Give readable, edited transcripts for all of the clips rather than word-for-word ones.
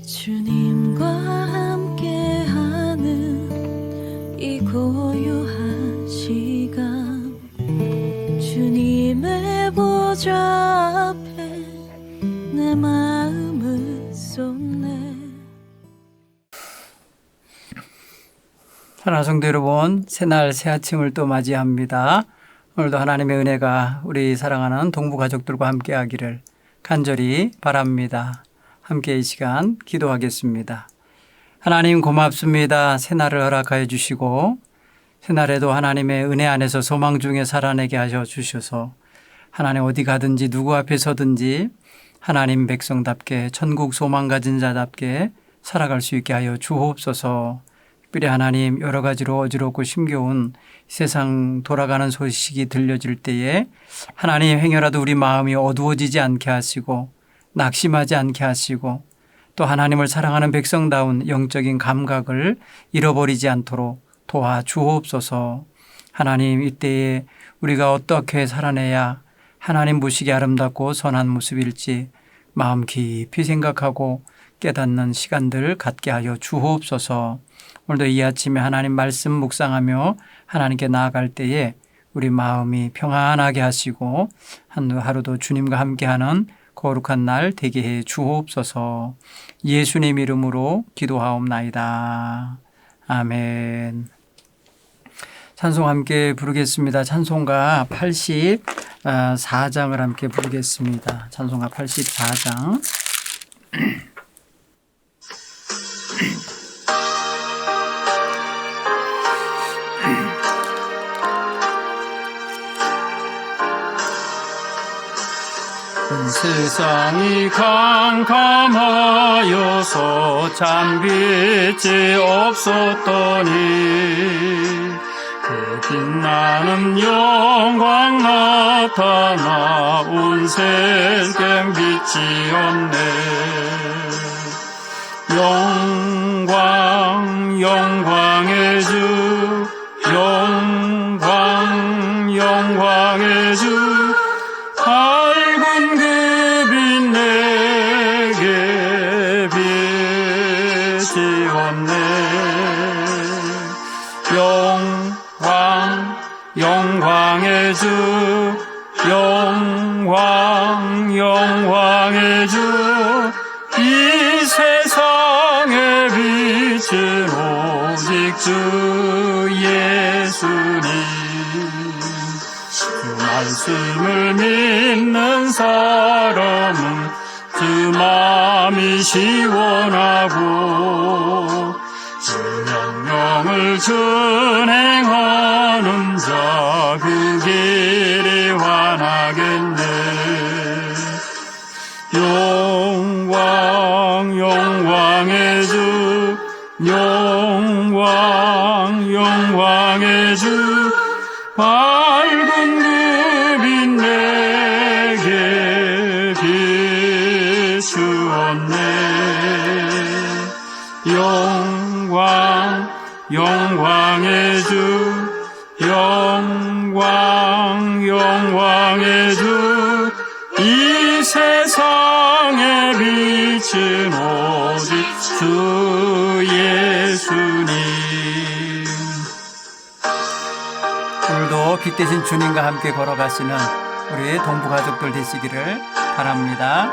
주님과 함께하는 이 고요한 시간, 주님의 보좌 앞에 내 마음을 쏟네. 하나님 성도 여러분, 새날 새 아침을 또 맞이합니다. 오늘도 하나님의 은혜가 우리 사랑하는 동부 가족들과 함께 하기를 간절히 바랍니다. 함께 이 시간 기도하겠습니다. 하나님 고맙습니다. 새날을 허락하여 주시고 새날에도 하나님의 은혜 안에서 소망 중에 살아내게 하셔 주셔서 하나님 어디 가든지 누구 앞에 서든지 하나님 백성답게 천국 소망 가진 자답게 살아갈 수 있게 하여 주옵소서. 특별히 하나님 여러 가지로 어지럽고 힘겨운 세상 돌아가는 소식이 들려질 때에 하나님 행여라도 우리 마음이 어두워지지 않게 하시고 낙심하지 않게 하시고 또 하나님을 사랑하는 백성다운 영적인 감각을 잃어버리지 않도록 도와주옵소서. 하나님 이때에 우리가 어떻게 살아내야 하나님 보시기 아름답고 선한 모습일지 마음 깊이 생각하고 깨닫는 시간들을 갖게 하여 주옵소서. 오늘도 이 아침에 하나님 말씀 묵상하며 하나님께 나아갈 때에 우리 마음이 평안하게 하시고 하루도 주님과 함께하는 거룩한 날 되게 해 주옵소서. 예수님 이름으로 기도하옵나이다. 아멘. 찬송 함께 부르겠습니다. 찬송가 84장을 함께 부르겠습니다. 찬송가 84장. 세상이 캄캄하여서 잠빛이 없었더니 그 빛나는 영광 나타나 온 세상 빛이었네. 영광 영광의 주, 영광 영광의 주, 밝은 그 빛 내게 비치었네. 영광 영광의 주, 영광 영광의 주, 이 세상의 빛은 오직 주 예수님. 그 말씀을 믿는 사람은 그 마음이 시원하고 그 명령을 준행하는 자 그 길이 환하겠네. 영광 영광의 주, 영광 영광의 주, 밝은 그 빛 내게 비추었네. 영광 영광의 주, 영광 영광의 주, 이 세상의 빛은 오직 주 예수님. 오늘도 빛 대신 주님과 함께 걸어가시는 우리 동부 가족들 되시기를 바랍니다.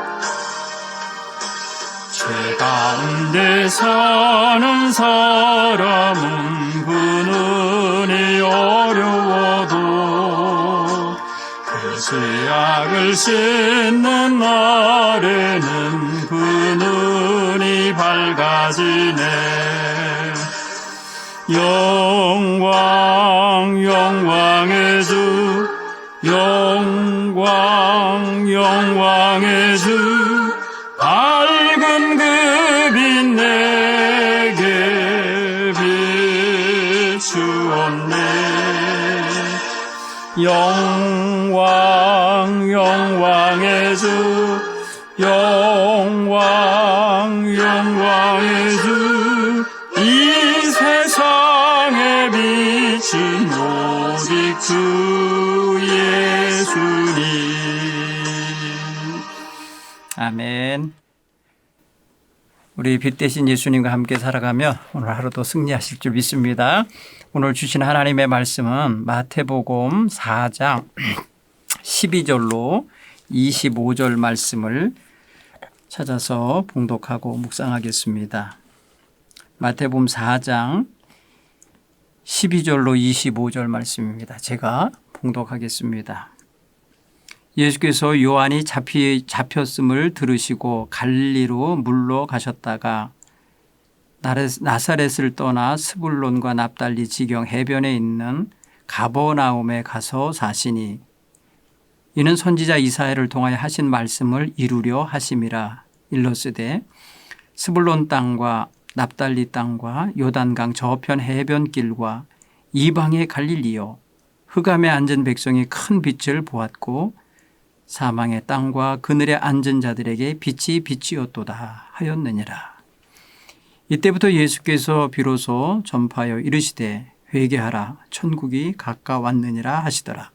죄 가운데 사는 사람은 그 눈이 어려워도 그 죄악을 씻는 날에는 그 눈이 밝아지네. 영광 영광의 주, 영광 영광의 주, 밝은 그 빛 내게 비추었네. 영광 영광의 주, 영광 영광의 주, 이 세상의 빛은 오직 주 예수님. 아멘. 우리 빛 대신 예수님과 함께 살아가며 오늘 하루도 승리하실 줄 믿습니다. 오늘 주신 하나님의 말씀은 마태복음 4장 12절로 25절 말씀을 찾아서 봉독하고 묵상하겠습니다. 마태복음 4장 12절로 25절 말씀입니다. 제가 봉독하겠습니다. 예수께서 요한이 잡혔음을 들으시고 갈릴리로 물러 가셨다가 나사렛을 떠나 스불론과 납달리 지경 해변에 있는 가버나움에 가서 사시니 이는 선지자 이사야를 통하여 하신 말씀을 이루려 하심이라. 일러스되 스불론 땅과 납달리 땅과 요단강 저편 해변길과 이방의 갈릴리요 흑암에 앉은 백성이 큰 빛을 보았고 사망의 땅과 그늘에 앉은 자들에게 빛이 빛이었도다 하였느니라. 이때부터 예수께서 비로소 전파하여 이르시되 회개하라 천국이 가까웠느니라 하시더라.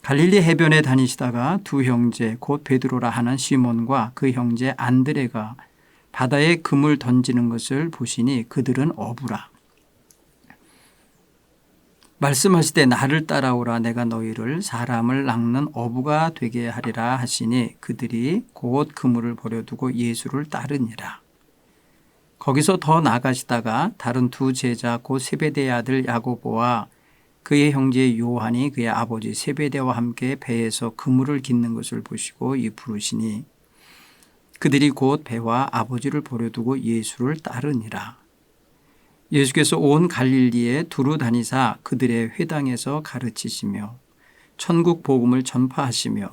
갈릴리 해변에 다니시다가 두 형제 곧 베드로라 하는 시몬과 그 형제 안드레가 바다에 금을 던지는 것을 보시니 그들은 어부라. 말씀하시되 나를 따라오라 내가 너희를 사람을 낚는 어부가 되게 하리라 하시니 그들이 곧 그물을 버려두고 예수를 따르니라. 거기서 더 나가시다가 다른 두 제자 곧 세베대의 아들 야고보와 그의 형제 요한이 그의 아버지 세베대와 함께 배에서 그물을 깃는 것을 보시고 부르시니 그들이 곧 배와 아버지를 버려두고 예수를 따르니라. 예수께서 온 갈릴리에 두루 다니사 그들의 회당에서 가르치시며 천국 복음을 전파하시며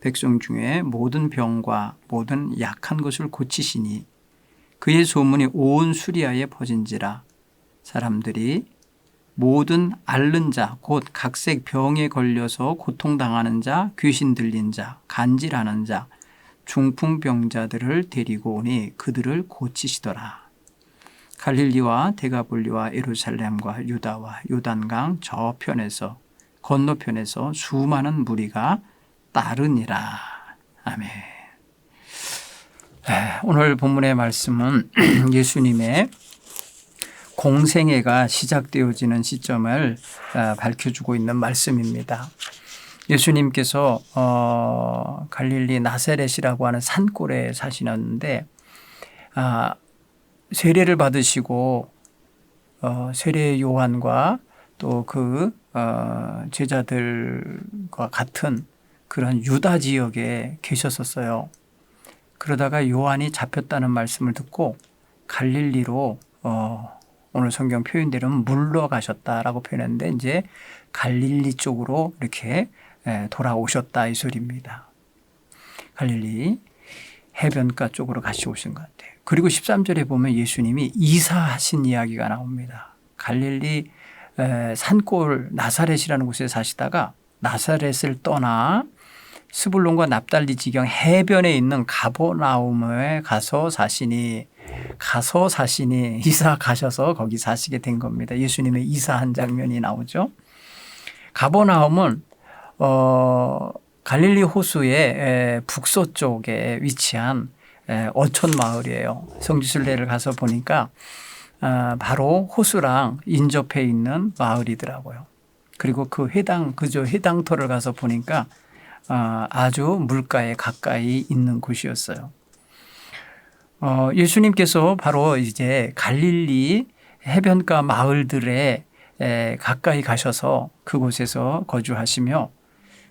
백성 중에 모든 병과 모든 약한 것을 고치시니 그의 소문이 온 수리아에 퍼진지라. 사람들이 모든 앓는 자 곧 각색 병에 걸려서 고통당하는 자 귀신 들린 자 간질하는 자 중풍병자들을 데리고 오니 그들을 고치시더라. 갈릴리와 데가볼리와 예루살렘과 유다와 요단강 저편에서 건너편에서 수많은 무리가 따르니라. 아멘. 오늘 본문의 말씀은 예수님의 공생애가 시작되어지는 시점을 밝혀주고 있는 말씀입니다. 예수님께서 갈릴리 나사렛이라고 하는 산골에 사시는데 세례를 받으시고 세례 요한과 또 그 제자들과 같은 그런 유다 지역에 계셨었어요. 그러다가 요한이 잡혔다는 말씀을 듣고 갈릴리로 오늘 성경 표현대로는 물러가셨다라고 표현했는데 이제 갈릴리 쪽으로 이렇게 돌아오셨다 이 소리입니다. 갈릴리 해변가 쪽으로 같이 오신 것 같아요. 그리고 13절에 보면 예수님이 이사하신 이야기가 나옵니다. 갈릴리 산골 나사렛이라는 곳에 사시다가 나사렛을 떠나 스불론과 납달리 지경 해변에 있는 가버나움에 가서 사시니 이사 가셔서 거기 사시게 된 겁니다. 예수님의 이사한 장면이 나오죠. 가버나움은 갈릴리 호수의 북서쪽에 위치한 어촌 마을이에요. 성지순례를 가서 보니까 바로 호수랑 인접해 있는 마을이더라고요. 그리고 그 해당터를 가서 보니까 아주 물가에 가까이 있는 곳이었어요. 예수님께서 바로 이제 갈릴리 해변가 마을들에 가까이 가셔서 그곳에서 거주하시며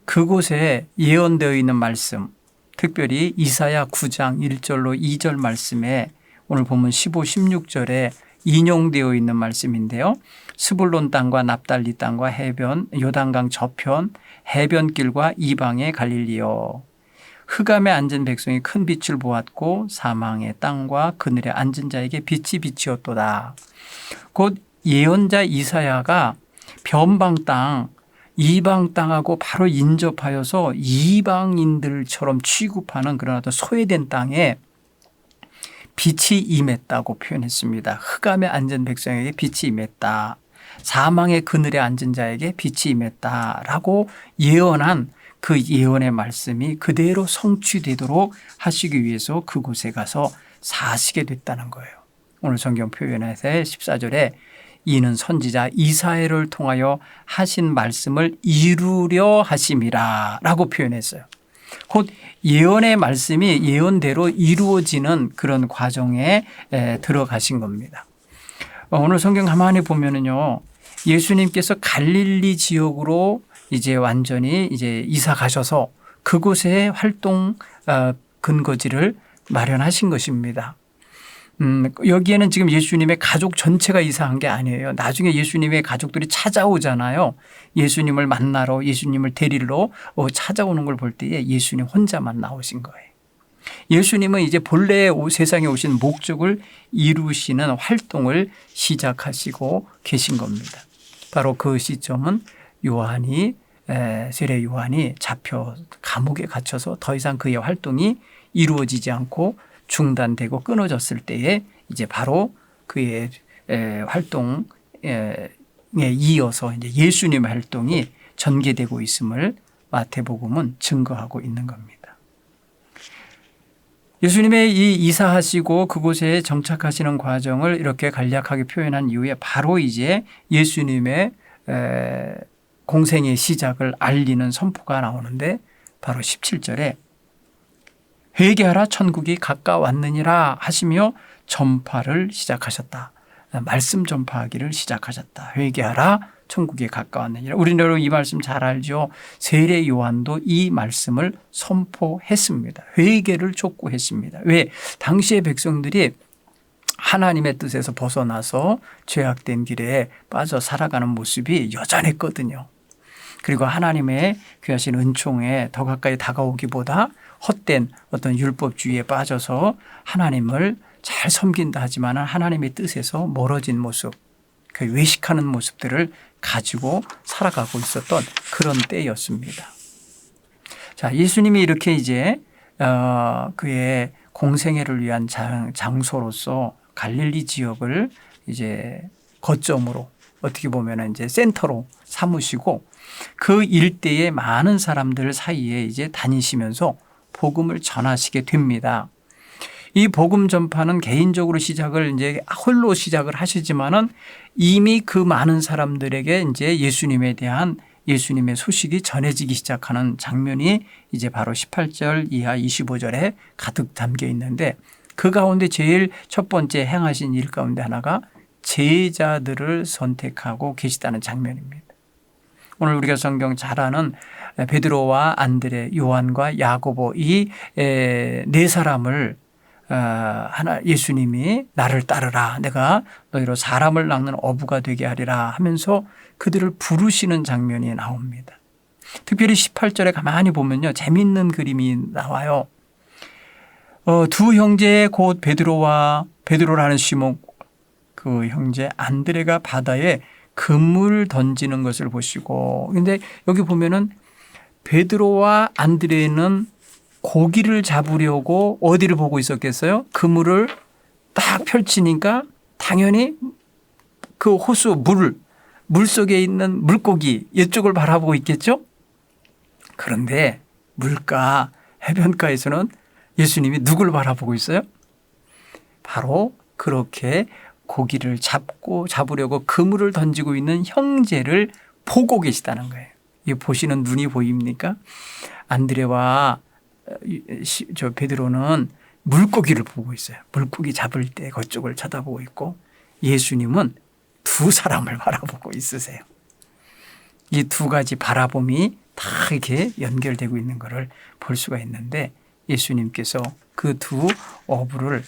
그곳에 예언되어 있는 말씀, 특별히 이사야 9장 1절로 2절 말씀에 오늘 보면 15, 16절에 인용되어 있는 말씀인데요. 스불론 땅과 납달리 땅과 해변, 요단강 저편, 해변길과 이방의 갈릴리요. 흑암에 앉은 백성이 큰 빛을 보았고 사망의 땅과 그늘에 앉은 자에게 빛이 빛이었도다. 곧 예언자 이사야가 변방 땅, 이방 땅하고 바로 인접하여서 이방인들처럼 취급하는 그런 어떤 소외된 땅에 빛이 임했다고 표현했습니다. 흑암에 앉은 백성에게 빛이 임했다. 사망의 그늘에 앉은 자에게 빛이 임했다라고 예언한 그 예언의 말씀이 그대로 성취되도록 하시기 위해서 그곳에 가서 사시게 됐다는 거예요. 오늘 성경 표현에서 14절에 이는 선지자 이사야를 통하여 하신 말씀을 이루려 하심이라 라고 표현했어요. 곧 예언의 말씀이 예언대로 이루어지는 그런 과정에 들어가신 겁니다. 오늘 성경 가만히 보면은요, 예수님께서 갈릴리 지역으로 이제 완전히 이제 이사 가셔서 그곳에 활동 근거지를 마련하신 것입니다. 여기에는 지금 예수님의 가족 전체가 이사한 게 아니에요. 나중에 예수님의 가족들이 찾아오잖아요. 예수님을 만나러, 예수님을 데리러 찾아오는 걸 볼 때에 예수님 혼자만 나오신 거예요. 예수님은 이제 본래 세상에 오신 목적을 이루시는 활동을 시작하시고 계신 겁니다. 바로 그 시점은 요한이 세례 요한이 잡혀 감옥에 gat혀서 더 이상 그의 활동이 이루어지지 않고 중단되고 끊어졌을 때에 이제 바로 그의 활동에 이어서 이제 예수님의 활동이 전개되고 있음을 마태복음은 증거하고 있는 겁니다. 예수님의 이 이사하시고 그곳에 정착하시는 과정을 이렇게 간략하게 표현한 이후에 바로 이제 예수님의 공생의 시작을 알리는 선포가 나오는데 바로 17절에 회개하라 천국이 가까웠느니라 하시며 전파를 시작하셨다. 말씀 전파하기를 시작하셨다. 회개하라 천국이 가까웠느니라. 우리는 이 말씀 잘 알죠. 세례 요한도 이 말씀을 선포했습니다. 회개를 촉구했습니다. 왜? 당시의 백성들이 하나님의 뜻에서 벗어나서 죄악된 길에 빠져 살아가는 모습이 여전했거든요. 그리고 하나님의 귀하신 은총에 더 가까이 다가오기보다 헛된 어떤 율법주의에 빠져서 하나님을 잘 섬긴다 하지만 하나님의 뜻에서 멀어진 모습, 그 외식하는 모습들을 가지고 살아가고 있었던 그런 때였습니다. 자, 예수님이 이렇게 이제 그의 공생애를 위한 장소로서 갈릴리 지역을 이제 거점으로 어떻게 보면 이제 센터로 삼으시고 그 일대의 많은 사람들 사이에 이제 다니시면서 복음을 전하시게 됩니다. 이 복음 전파는 개인적으로 시작을 이제 홀로 시작을 하시지만은 이미 그 많은 사람들에게 이제 예수님에 대한 예수님의 소식이 전해지기 시작하는 장면이 이제 바로 18절 이하 25절에 가득 담겨 있는데 그 가운데 제일 첫 번째 행하신 일 가운데 하나가 제자들을 선택하고 계시다는 장면입니다. 오늘 우리가 성경 잘 아는 베드로와 안드레, 요한과 야고보 이 네 사람을 예수님이 나를 따르라, 내가 너희로 사람을 낚는 어부가 되게 하리라 하면서 그들을 부르시는 장면이 나옵니다. 특별히 18절에 가만히 보면요, 재미있는 그림이 나와요. 두 형제 곧 베드로라는 시몬 그 형제 안드레가 바다에 그물을 던지는 것을 보시고, 근데 여기 보면은 베드로와 안드레는 고기를 잡으려고 어디를 보고 있었겠어요? 그물을 딱 펼치니까 당연히 그 호수 물 속에 있는 물고기 이쪽을 바라보고 있겠죠? 그런데 물가 해변가에서는 예수님이 누굴 바라보고 있어요? 바로 그렇게 고기를 잡으려고 그물을 던지고 있는 형제를 보고 계시다는 거예요. 이 보시는 눈이 보입니까? 안드레와 저 베드로는 물고기를 보고 있어요. 물고기 잡을 때 그쪽을 쳐다보고 있고 예수님은 두 사람을 바라보고 있으세요. 이 두 가지 바라봄이 다 이렇게 연결되고 있는 것을 볼 수가 있는데 예수님께서 그 두 어부를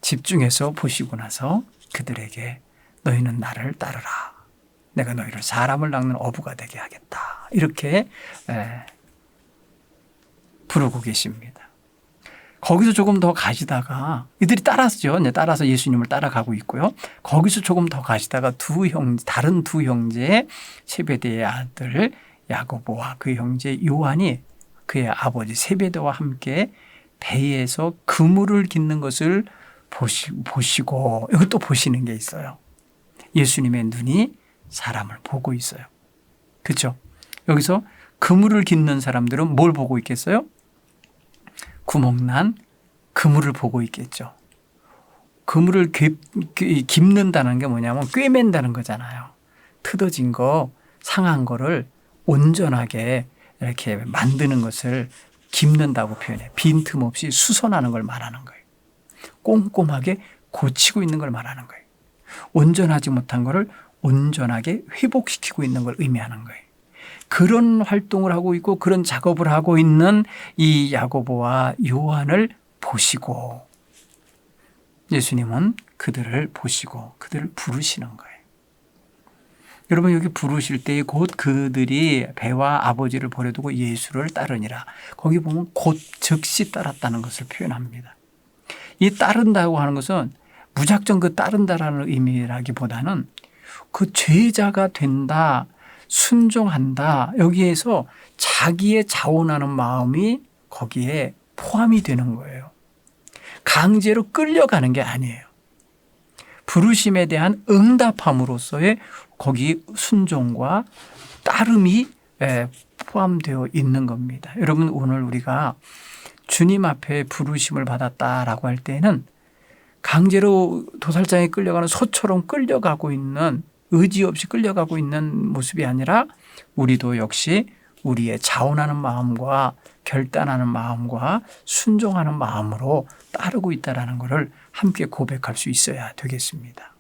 집중해서 보시고 나서 그들에게 너희는 나를 따르라. 내가 너희를 사람을 낚는 어부가 되게 하겠다. 이렇게 부르고 계십니다. 거기서 조금 더 가시다가 이들이 따라서 예수님을 따라가고 있고요. 거기서 조금 더 가시다가 다른 두 형제의 세베대의 아들 야고보와 그 형제 요한이 그의 아버지 세베대와 함께 배에서 그물을 깃는 것을 보시고 이것도 보시는 게 있어요. 예수님의 눈이 사람을 보고 있어요. 그렇죠? 여기서 그물을 깃는 사람들은 뭘 보고 있겠어요? 구멍난 그물을 보고 있겠죠. 그물을 깁는다는 게 뭐냐면 꿰맨다는 거잖아요. 틀어진 거, 상한 거를 온전하게 이렇게 만드는 것을 깁는다고 표현해요. 빈틈없이 수선하는 걸 말하는 거예요. 꼼꼼하게 고치고 있는 걸 말하는 거예요. 온전하지 못한 거를 온전하게 회복시키고 있는 걸 의미하는 거예요. 그런 활동을 하고 있고 그런 작업을 하고 있는 이 야고보와 요한을 보시고 예수님은 그들을 보시고 그들을 부르시는 거예요. 여러분 여기 부르실 때 곧 그들이 배와 아버지를 버려두고 예수를 따르니라. 거기 보면 곧 즉시 따랐다는 것을 표현합니다. 이 따른다고 하는 것은 무작정 그 따른다라는 의미라기보다는 그 제자가 된다, 순종한다. 여기에서 자기의 자원하는 마음이 거기에 포함이 되는 거예요. 강제로 끌려가는 게 아니에요. 부르심에 대한 응답함으로써의 거기 순종과 따름이 포함되어 있는 겁니다. 여러분 오늘 우리가 주님 앞에 부르심을 받았다라고 할 때는 강제로 도살장에 끌려가는 소처럼 끌려가고 있는 의지 없이 끌려가고 있는 모습이 아니라 우리도 역시 우리의 자원하는 마음과 결단하는 마음과 순종하는 마음으로 따르고 있다는 것을 함께 고백할 수 있어야 되겠습니다.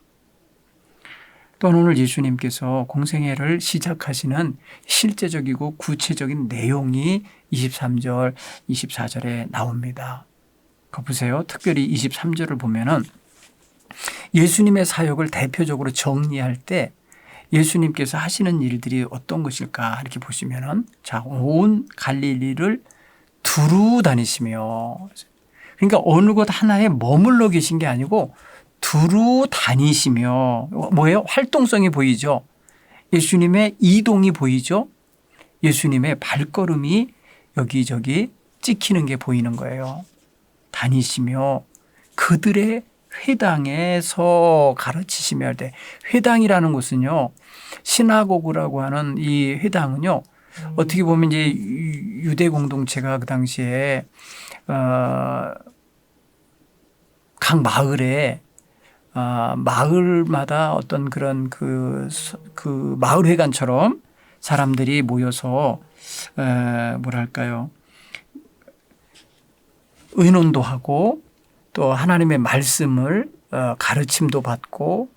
또한 오늘 예수님께서 공생애를 시작하시는 실제적이고 구체적인 내용이 23절, 24절에 나옵니다. 그거 보세요. 특별히 23절을 보면은 예수님의 사역을 대표적으로 정리할 때 예수님께서 하시는 일들이 어떤 것일까 이렇게 보시면은 자, 온 갈릴리를 두루 다니시며 그러니까 어느 곳 하나에 머물러 계신 게 아니고 두루 다니시며 뭐예요? 활동성이 보이죠. 예수님의 이동이 보이죠. 예수님의 발걸음이 여기저기 찍히는 게 보이는 거예요. 다니시며 그들의 회당에서 가르치시며 할 때 회당이라는 곳은요. 시나고그라고 하는 이 회당은요. 어떻게 보면 이제 유대 공동체가 그 당시에 각 마을에 마을마다 어떤 그런 그 마을회관처럼 사람들이 모여서 뭐랄까요. 의논도 하고 또 하나님의 말씀을 가르침도 받고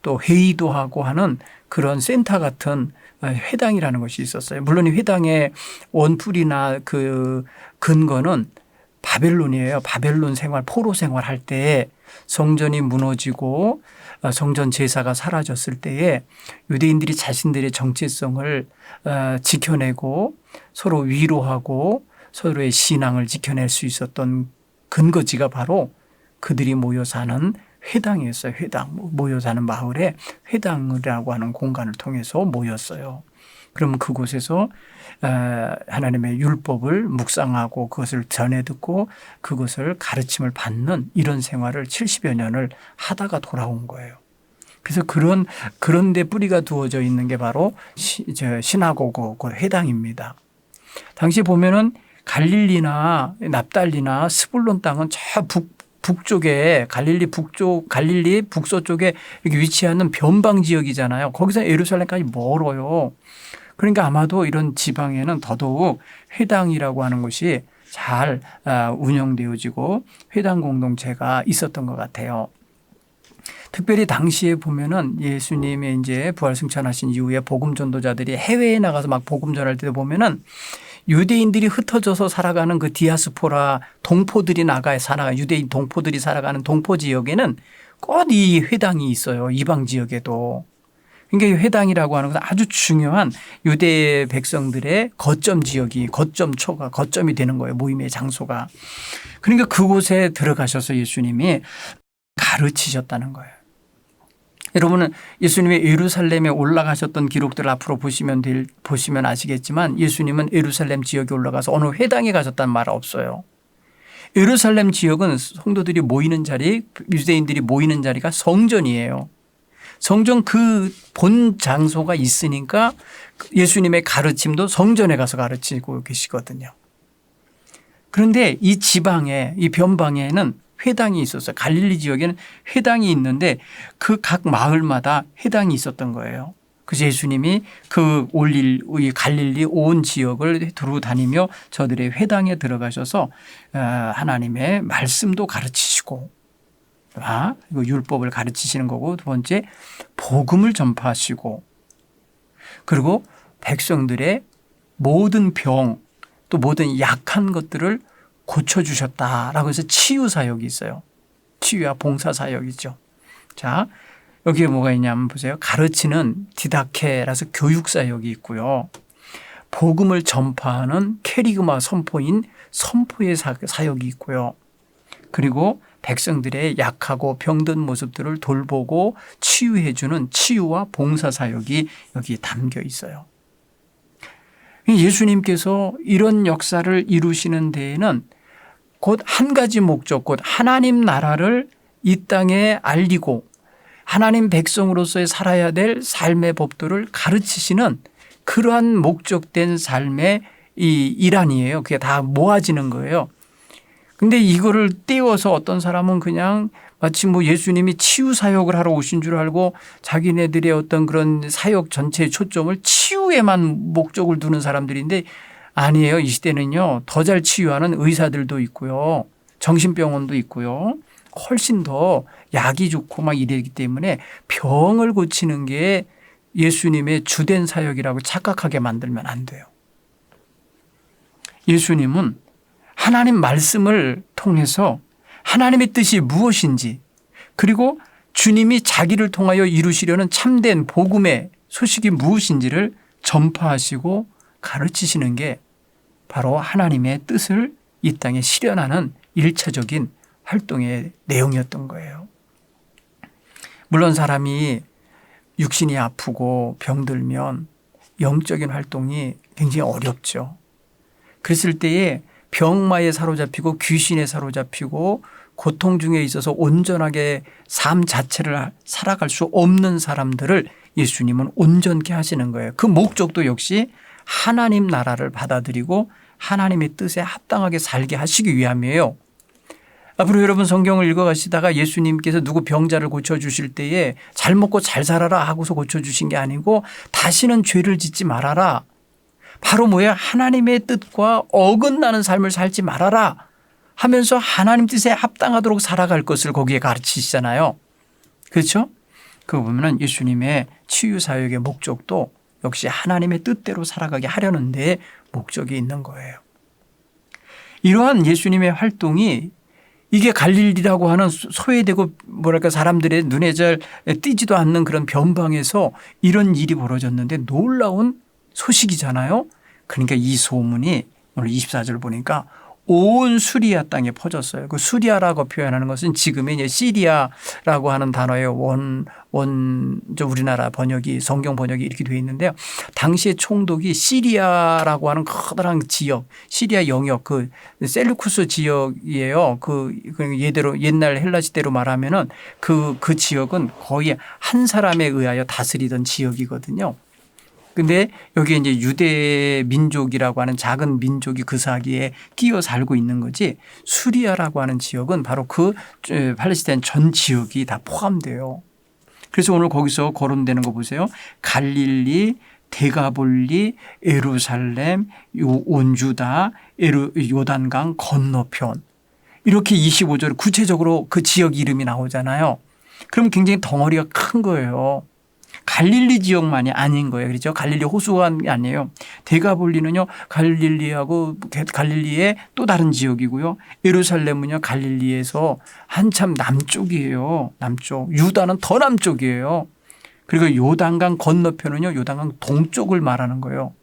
또 회의도 하고 하는 그런 센터 같은 회당이라는 것이 있었어요. 물론 이 회당의 원풀이나 그 근거는 바벨론이에요. 바벨론 생활, 포로 생활할 때에 성전이 무너지고 성전 제사가 사라졌을 때에 유대인들이 자신들의 정체성을 지켜내고 서로 위로하고 서로의 신앙을 지켜낼 수 있었던 근거지가 바로 그들이 모여 사는 회당이었어요. 회당. 모여 사는 마을에 회당이라고 하는 공간을 통해서 모였어요. 그러면 그곳에서 하나님의 율법을 묵상하고 그것을 전해 듣고 그것을 가르침을 받는 이런 생활을 70여 년을 하다가 돌아온 거예요. 그래서 그런 데 뿌리가 두어져 있는 게 바로 시나고그 그 회당입니다. 당시 보면은 갈릴리나 납달리나 스불론 땅은 저 북쪽에 갈릴리 북서쪽에 이렇게 위치하는 변방 지역이잖아요. 거기서 예루살렘까지 멀어요. 그러니까 아마도 이런 지방에는 더더욱 회당이라고 하는 것이 잘 운영되어지고 회당 공동체가 있었던 것 같아요. 특별히 당시에 보면은 예수님의 이제 부활 승천하신 이후에 복음 전도자들이 해외에 나가서 막 복음 전할 때 보면은 유대인들이 흩어져서 살아가는 그 디아스포라 동포들이 유대인 동포들이 살아가는 동포 지역에는 꼭 이 회당이 있어요. 이방 지역에도. 그러니까 이 회당이라고 하는 것은 아주 중요한 유대 백성들의 거점 지역이 거점이 되는 거예요. 모임의 장소가. 그러니까 그곳에 들어가셔서 예수님이 가르치셨다는 거예요. 여러분은 예수님이 예루살렘에 올라가셨던 기록들을 앞으로 보시면 아시겠지만 예수님은 예루살렘 지역에 올라가서 어느 회당에 가셨다는 말 없어요. 예루살렘 지역은 성도들이 모이는 자리, 유대인들이 모이는 자리가 성전이에요. 성전 그 본 장소가 있으니까 예수님의 가르침도 성전에 가서 가르치고 계시거든요. 그런데 이 지방에 이 변방에는 회당이 있었어요. 갈릴리 지역에는 회당이 있는데 그 각 마을마다 회당이 있었던 거예요. 그래서 예수님이 이 갈릴리 온 지역을 두루 다니며 저들의 회당에 들어가셔서 하나님의 말씀도 가르치시고 이거 율법을 가르치시는 거고, 두 번째 복음을 전파하시고, 그리고 백성들의 모든 병 또 모든 약한 것들을 고쳐주셨다라고 해서 치유 사역이 있어요. 치유와 봉사 사역이죠. 자, 여기에 뭐가 있냐면 보세요. 가르치는 디다케라서 교육 사역이 있고요. 복음을 전파하는 캐리그마 선포인 선포의 사역이 있고요. 그리고 백성들의 약하고 병든 모습들을 돌보고 치유해 주는 치유와 봉사 사역이 여기 담겨 있어요. 예수님께서 이런 역사를 이루시는 데에는 곧 한 가지 목적, 곧 하나님 나라를 이 땅에 알리고 하나님 백성으로서의 살아야 될 삶의 법도를 가르치시는 그러한 목적된 삶의 이 일환이에요. 그게 다 모아지는 거예요. 근데 이거를 띄워서 어떤 사람은 그냥 마치 예수님이 치유 사역을 하러 오신 줄 알고 자기네들의 어떤 그런 사역 전체의 초점을 치유에만 목적을 두는 사람들인데 아니에요. 이 시대는요. 더 잘 치유하는 의사들도 있고요. 정신병원도 있고요. 훨씬 더 약이 좋고 막 이러기 때문에 병을 고치는 게 예수님의 주된 사역이라고 착각하게 만들면 안 돼요. 예수님은 하나님 말씀을 통해서 하나님의 뜻이 무엇인지, 그리고 주님이 자기를 통하여 이루시려는 참된 복음의 소식이 무엇인지를 전파하시고 가르치시는 게 바로 하나님의 뜻을 이 땅에 실현하는 일차적인 활동의 내용이었던 거예요. 물론 사람이 육신이 아프고 병들면 영적인 활동이 굉장히 어렵죠. 그랬을 때에 병마에 사로잡히고 귀신에 사로잡히고 고통 중에 있어서 온전하게 삶 자체를 살아갈 수 없는 사람들을 예수님은 온전케 하시는 거예요. 그 목적도 역시 하나님 나라를 받아들이고 하나님의 뜻에 합당하게 살게 하시기 위함이에요. 앞으로 여러분 성경을 읽어가시다가 예수님께서 누구 병자를 고쳐주실 때에 잘 먹고 잘 살아라 하고서 고쳐주신 게 아니고 다시는 죄를 짓지 말아라. 바로 뭐야? 하나님의 뜻과 어긋나는 삶을 살지 말아라 하면서 하나님 뜻에 합당하도록 살아갈 것을 거기에 가르치시잖아요. 그렇죠? 그거 보면 예수님의 치유 사역의 목적도 역시 하나님의 뜻대로 살아가게 하려는 데 목적이 있는 거예요. 이러한 예수님의 활동이 이게 갈릴리라고 하는 소외되고 사람들의 눈에 잘 띄지도 않는 그런 변방에서 이런 일이 벌어졌는데 놀라운 소식이잖아요. 그러니까 이 소문이 오늘 24절 보니까 온 수리아 땅에 퍼졌어요. 그 수리아라고 표현하는 것은 지금의 이제 시리아라고 하는 단어의 우리나라 번역이 성경 번역이 이렇게 되어 있는데요. 당시의 총독이 시리아라고 하는 커다란 지역, 시리아 영역, 그 셀루쿠스 지역이에요. 예대로 옛날 헬라 시대로 말하면은 그 지역은 거의 한 사람에 의하여 다스리던 지역이거든요. 근데 여기에 이제 유대 민족이라고 하는 작은 민족이 그 사이에 끼어 살고 있는 거지, 수리아라고 하는 지역은 바로 그 팔레스타인 전 지역이 다 포함돼요. 그래서 오늘 거기서 거론되는 거 보세요. 갈릴리, 데가볼리, 예루살렘, 온 유다, 요단강 건너편, 이렇게 25절 구체적으로 그 지역 이름이 나오잖아요. 그럼 굉장히 덩어리가 큰 거예요. 갈릴리 지역만이 아닌 거예요. 그렇죠? 갈릴리 호수가 아니에요. 데가볼리는요, 갈릴리의 또 다른 지역이고요. 예루살렘은요, 갈릴리에서 한참 남쪽이에요. 남쪽. 유다는 더 남쪽이에요. 그리고 요단강 건너편은요, 요단강 동쪽을 말하는 거예요.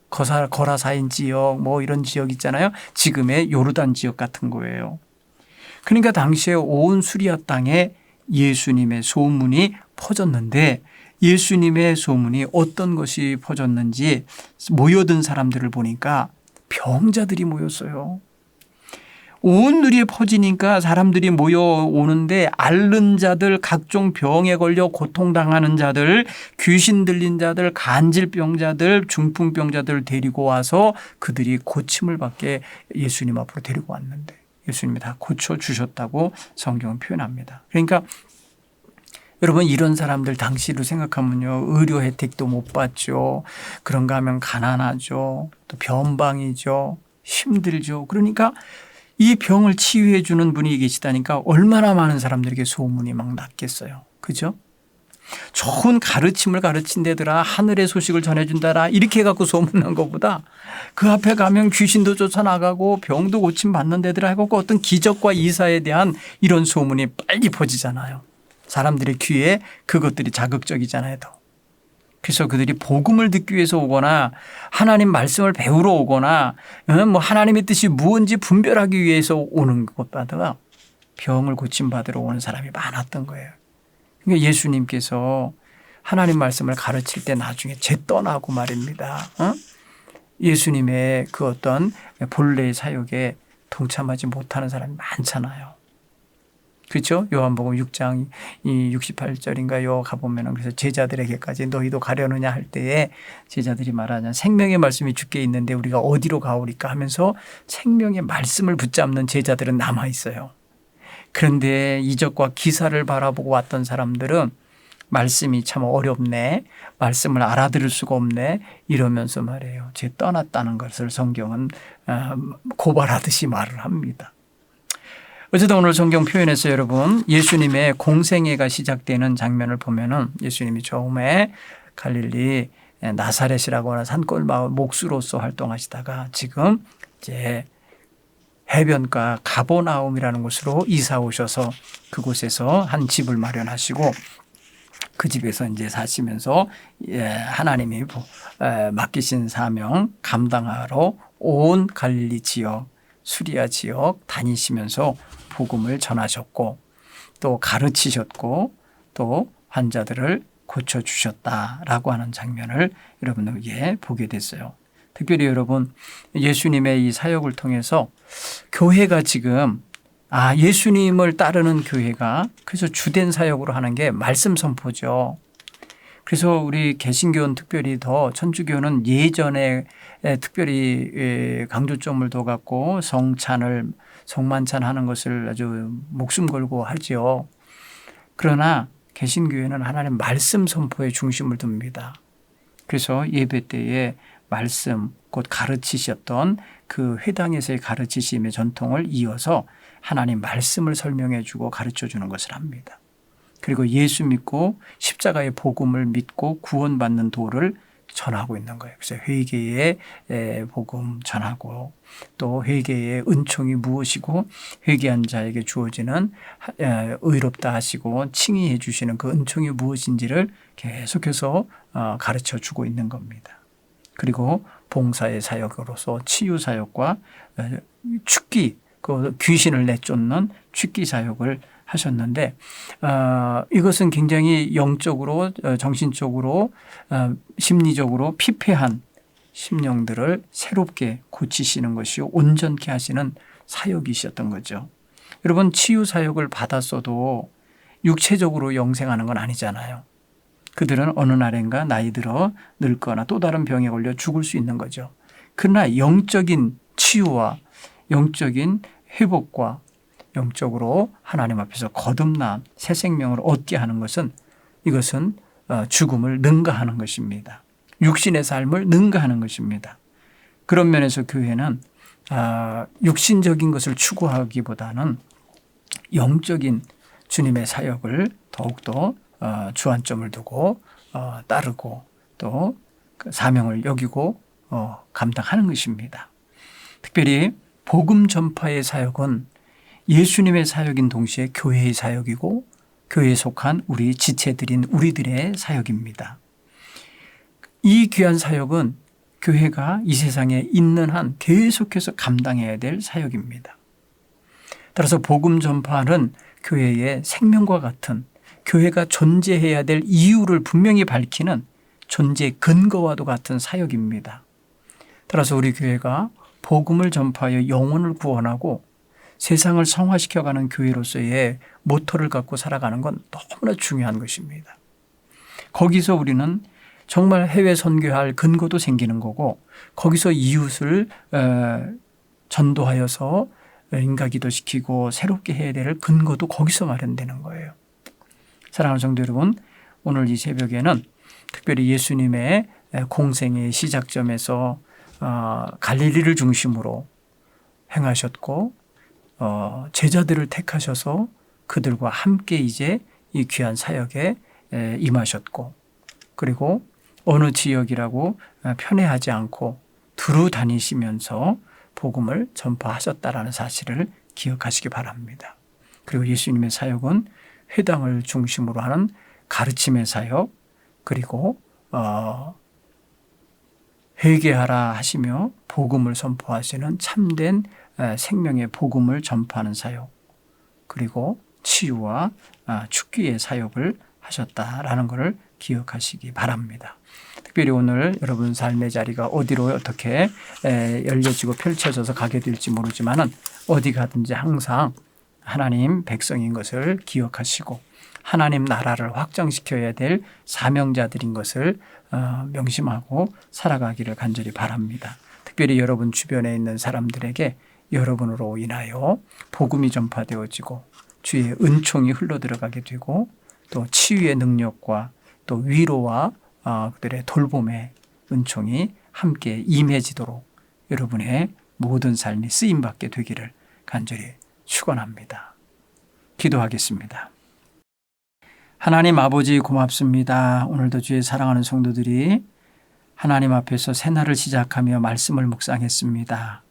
거라사인 지역 이런 지역 있잖아요. 지금의 요르단 지역 같은 거예요. 그러니까 당시에 온 수리아 땅에 예수님의 소문이 퍼졌는데, 예수님의 소문이 어떤 것이 퍼졌는지 모여든 사람들을 보니까 병자들이 모였어요. 온 누리에 퍼지니까 사람들이 모여오는데 앓는 자들, 각종 병에 걸려 고통당하는 자들, 귀신 들린 자들, 간질병자들, 중풍병자들을 데리고 와서 그들이 고침을 받게 예수님 앞으로 데리고 왔는데 예수님이 다 고쳐주셨다고 성경은 표현합니다. 그러니까 여러분 이런 사람들 당시로 생각하면요. 의료 혜택도 못 받죠. 그런가 하면 가난하죠. 또 변방이죠. 힘들죠. 그러니까 이 병을 치유해 주는 분이 계시다니까 얼마나 많은 사람들에게 소문이 막 났겠어요. 그죠? 좋은 가르침을 가르친다더라, 하늘의 소식을 전해준다라 이렇게 해갖고 소문난 것보다 그 앞에 가면 귀신도 쫓아나가고 병도 고침 받는 데더라 해갖고 어떤 기적과 이사에 대한 이런 소문이 빨리 퍼지잖아요. 사람들의 귀에 그것들이 자극적이잖아요. 더. 그래서 그들이 복음을 듣기 위해서 오거나 하나님 말씀을 배우러 오거나 뭐 하나님의 뜻이 무엇인지 분별하기 위해서 오는 것보다 병을 고침받으러 오는 사람이 많았던 거예요. 그러니까 예수님께서 하나님 말씀을 가르칠 때 나중에 재떠나고 말입니다. 예수님의 그 어떤 본래의 사역에 동참하지 못하는 사람이 많잖아요. 그렇죠? 요한복음 6장 68절인가요? 가보면 그래서 제자들에게까지 너희도 가려느냐 할 때에 제자들이 말하냐 생명의 말씀이 주께 있는데 우리가 어디로 가오리까 하면서 생명의 말씀을 붙잡는 제자들은 남아 있어요. 그런데 이적과 기사를 바라보고 왔던 사람들은 말씀이 참 어렵네. 말씀을 알아들을 수가 없네. 이러면서 말해요. 제 떠났다는 것을 성경은 고발하듯이 말을 합니다. 어쨌든 오늘 성경 표현에서 여러분 예수님의 공생애가 시작되는 장면을 보면은 예수님이 처음에 갈릴리 나사렛이라고 하는 산골 마을 목수로서 활동하시다가 지금 이제 해변가 가버나움이라는 곳으로 이사 오셔서 그곳에서 한 집을 마련하시고 그 집에서 이제 사시면서 하나님이 맡기신 사명 감당하러 온 갈릴리 지역 수리아 지역 다니시면서 복음을 전하셨고 또 가르치셨고 또 환자들을 고쳐주셨다라고 하는 장면을 여러분에게 보게 됐어요. 특별히 여러분 예수님의 이 사역을 통해서 교회가 지금 예수님을 따르는 교회가 그래서 주된 사역으로 하는 게 말씀 선포죠. 그래서 우리 개신교는 특별히 더 천주교는 예전에 특별히 강조점을 둬갖고 성만찬 하는 것을 아주 목숨 걸고 하죠. 그러나 개신교회는 하나님 말씀 선포에 중심을 둡니다. 그래서 예배 때에 말씀 곧 가르치셨던 그 회당에서의 가르치심의 전통을 이어서 하나님 말씀을 설명해 주고 가르쳐 주는 것을 합니다. 그리고 예수 믿고 십자가의 복음을 믿고 구원받는 도를 전하고 있는 거예요. 그래서 회개의 복음 전하고 또 회개의 은총이 무엇이고 회개한 자에게 주어지는 의롭다 하시고 칭의해 주시는 그 은총이 무엇인지를 계속해서 가르쳐 주고 있는 겁니다. 그리고 봉사의 사역으로서 치유 사역과 축기, 그 귀신을 내쫓는 축기 사역을 하셨는데 이것은 굉장히 영적으로 정신적으로 심리적으로 피폐한 심령들을 새롭게 고치시는 것이요 온전케 하시는 사역이셨던 거죠. 여러분 치유 사역을 받았어도 육체적으로 영생하는 건 아니잖아요. 그들은 어느 날인가 나이 들어 늙거나 또 다른 병에 걸려 죽을 수 있는 거죠. 그러나 영적인 치유와 영적인 회복과 영적으로 하나님 앞에서 거듭난 새 생명을 얻게 하는 것은 이것은 죽음을 능가하는 것입니다. 육신의 삶을 능가하는 것입니다. 그런 면에서 교회는 육신적인 것을 추구하기보다는 영적인 주님의 사역을 더욱더 주안점을 두고 따르고 또 사명을 여기고 감당하는 것입니다. 특별히 복음 전파의 사역은 예수님의 사역인 동시에 교회의 사역이고 교회에 속한 우리 지체들인 우리들의 사역입니다. 이 귀한 사역은 교회가 이 세상에 있는 한 계속해서 감당해야 될 사역입니다. 따라서 복음 전파는 교회의 생명과 같은 교회가 존재해야 될 이유를 분명히 밝히는 존재 근거와도 같은 사역입니다. 따라서 우리 교회가 복음을 전파하여 영혼을 구원하고 세상을 성화시켜가는 교회로서의 모토를 갖고 살아가는 건 너무나 중요한 것입니다. 거기서 우리는 정말 해외 선교할 근거도 생기는 거고 거기서 이웃을 전도하여서 인가기도 시키고 새롭게 해야 될 근거도 거기서 마련되는 거예요. 사랑하는 성도 여러분, 오늘 이 새벽에는 특별히 예수님의 공생의 시작점에서 갈릴리를 중심으로 행하셨고 제자들을 택하셔서 그들과 함께 이제 이 귀한 사역에 임하셨고 그리고 어느 지역이라고 편애하지 않고 두루 다니시면서 복음을 전파하셨다라는 사실을 기억하시기 바랍니다. 그리고 예수님의 사역은 회당을 중심으로 하는 가르침의 사역 그리고 회개하라 하시며 복음을 선포하시는 참된 생명의 복음을 전파하는 사역 그리고 치유와 축기의 사역을 하셨다라는 것을 기억하시기 바랍니다. 특별히 오늘 여러분 삶의 자리가 어디로 어떻게 열려지고 펼쳐져서 가게 될지 모르지만은 어디 가든지 항상 하나님 백성인 것을 기억하시고 하나님 나라를 확장시켜야 될 사명자들인 것을 명심하고 살아가기를 간절히 바랍니다. 특별히 여러분 주변에 있는 사람들에게 여러분으로 인하여 복음이 전파되어지고 주의 은총이 흘러들어가게 되고 또 치유의 능력과 또 위로와 그들의 돌봄의 은총이 함께 임해지도록 여러분의 모든 삶이 쓰임받게 되기를 간절히 축원합니다. 기도하겠습니다. 하나님 아버지 고맙습니다. 오늘도 주의 사랑하는 성도들이 하나님 앞에서 새날을 시작하며 말씀을 묵상했습니다.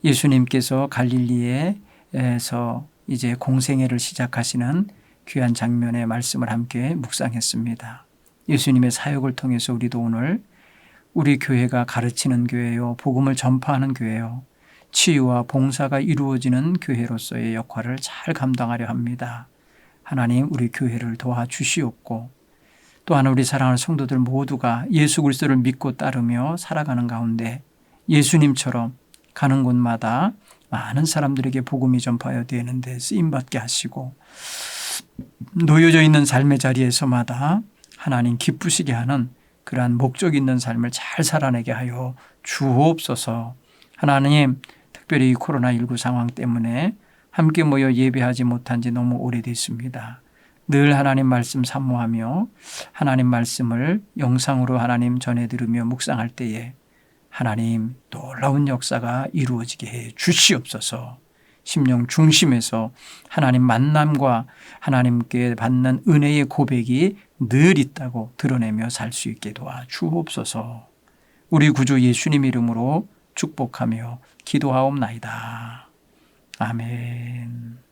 예수님께서 갈릴리에서 이제 공생애를 시작하시는 귀한 장면의 말씀을 함께 묵상했습니다. 예수님의 사역을 통해서 우리도 오늘 우리 교회가 가르치는 교회요, 복음을 전파하는 교회요, 치유와 봉사가 이루어지는 교회로서의 역할을 잘 감당하려 합니다. 하나님 우리 교회를 도와주시옵고 또한 우리 사랑하는 성도들 모두가 예수 그리스도를 믿고 따르며 살아가는 가운데 예수님처럼 가는 곳마다 많은 사람들에게 복음이 전파되어야 되는데 쓰임받게 하시고 놓여져 있는 삶의 자리에서마다 하나님 기쁘시게 하는 그러한 목적 있는 삶을 잘 살아내게 하여 주옵소서. 하나님 특별히 코로나19 상황 때문에 함께 모여 예배하지 못한 지 너무 오래됐습니다. 늘 하나님 말씀 사모하며 하나님 말씀을 영상으로 하나님 전해 들으며 묵상할 때에 하나님 놀라운 역사가 이루어지게 해 주시옵소서. 심령 중심에서 하나님 만남과 하나님께 받는 은혜의 고백이 늘 있다고 드러내며 살 수 있게 도와 주옵소서. 우리 구주 예수님 이름으로 축복하며 기도하옵나이다. 아멘.